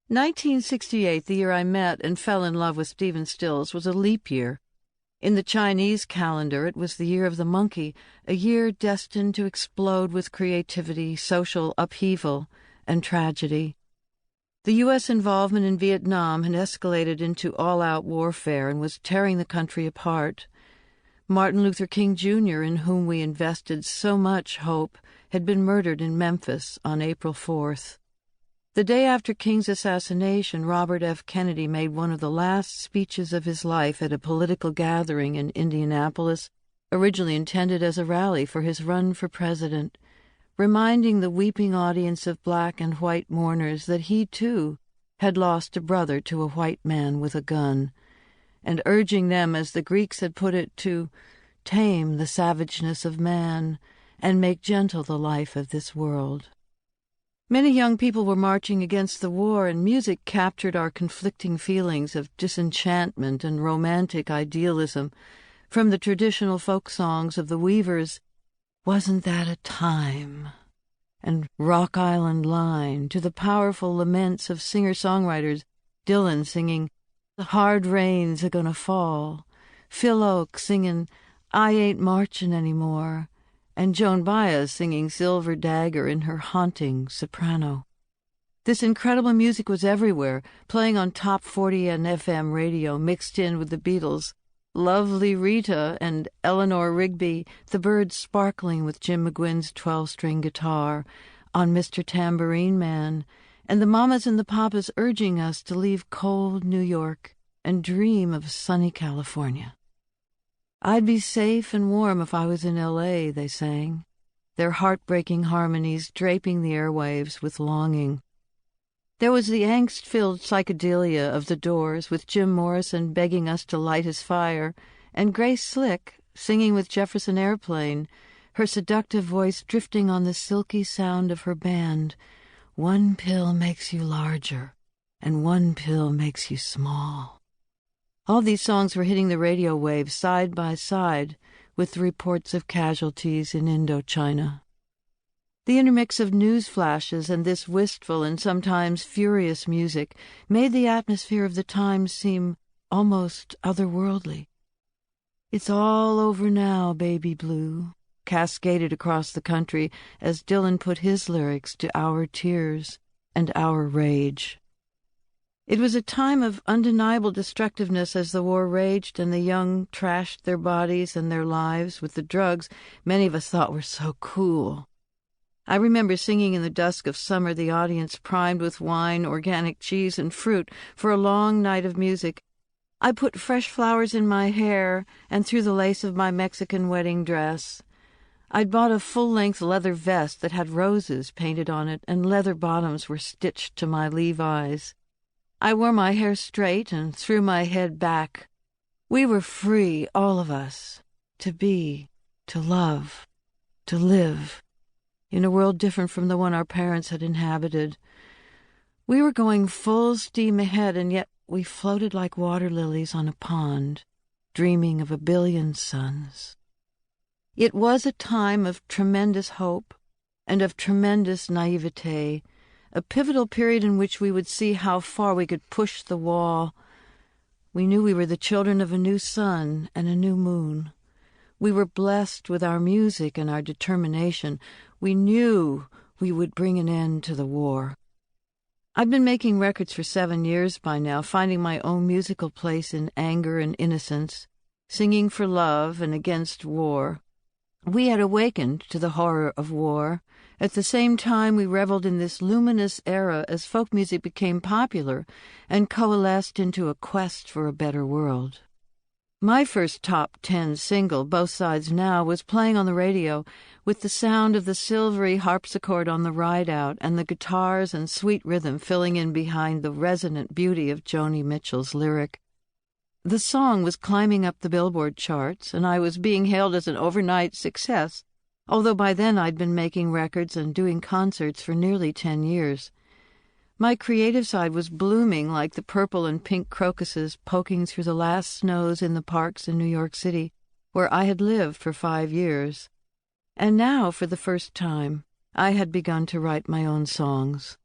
1968, the year I met and fell in love with Stephen Stills, was a leap year. In the Chinese calendar, it was the year of the monkey, a year destined to explode with creativity, social upheaval, and tragedy. The U.S. involvement in Vietnam had escalated into all-out warfare and was tearing the country apart. Martin Luther King Jr., in whom we invested so much hope, had been murdered in Memphis on April 4th. The day after King's assassination, Robert F. Kennedy made one of the last speeches of his life at a political gathering in Indianapolis, originally intended as a rally for his run for president, reminding the weeping audience of black and white mourners that he, too, had lost a brother to a white man with a gun, and urging them, as the Greeks had put it, to tame the savageness of man and make gentle the life of this world. Many young people were marching against the war, and music captured our conflicting feelings of disenchantment and romantic idealism, from the traditional folk songs of the Weavers, "Wasn't That a Time?" and "Rock Island Line," to the powerful laments of singer-songwriters, Dylan singing "The Hard Rain's a-Gonna Fall," Phil Oak singing "I Ain't Marching Anymore," and Joan Baez singing "Silver Dagger" in her haunting soprano. This incredible music was everywhere, playing on top 40 and FM radio, mixed in with the Beatles' "Lovely Rita" and Eleanor Rigby, the Byrds sparkling with Jim McGuinn's 12-string guitar, on Mr. Tambourine Man, and the Mamas and the Papas urging us to leave cold New York and dream of sunny California. "I'd be safe and warm if I was in L.A.," they sang, their heartbreaking harmonies draping the airwaves with longing. There was the angst-filled psychedelia of the Doors, with Jim Morrison begging us to light his fire, and Grace Slick singing with Jefferson Airplane, her seductive voice drifting on the silky sound of her band. "One pill makes you larger, and one pill makes you small." All these songs were hitting the radio waves side by side with the reports of casualties in Indochina. The intermix of news flashes and this wistful and sometimes furious music made the atmosphere of the time seem almost otherworldly. "It's all over now, baby blue," cascaded across the country as Dylan put his lyrics to our tears and our rage. It was a time of undeniable destructiveness as the war raged and the young trashed their bodies and their lives with the drugs many of us thought were so cool. I remember singing in the dusk of summer, the audience primed with wine, organic cheese, and fruit for a long night of music. I put fresh flowers in my hair and through the lace of my Mexican wedding dress. I'd bought a full-length leather vest that had roses painted on it, and leather bottoms were stitched to my Levi's. I wore my hair straight and threw my head back. We were free, all of us, to be, to love, to live, in a world different from the one our parents had inhabited. We were going full steam ahead, and yet we floated like water lilies on a pond, dreaming of a billion suns. It was a time of tremendous hope and of tremendous naivete, a pivotal period in which we would see how far we could push the wall. We knew we were the children of a new sun and a new moon. We were blessed with our music and our determination. We knew we would bring an end to the war. I'd been making records for 7 years by now, finding my own musical place in anger and innocence, singing for love and against war. We had awakened to the horror of war. At the same time, we reveled in this luminous era as folk music became popular and coalesced into a quest for a better world. My first top 10 single, Both Sides Now, was playing on the radio with the sound of the silvery harpsichord on the ride-out and the guitars and sweet rhythm filling in behind the resonant beauty of Joni Mitchell's lyric. The song was climbing up the Billboard charts, and I was being hailed as an overnight success, although by then I'd been making records and doing concerts for nearly 10 years. My creative side was blooming like the purple and pink crocuses poking through the last snows in the parks in New York City, where I had lived for 5 years. And now, for the first time, I had begun to write my own songs.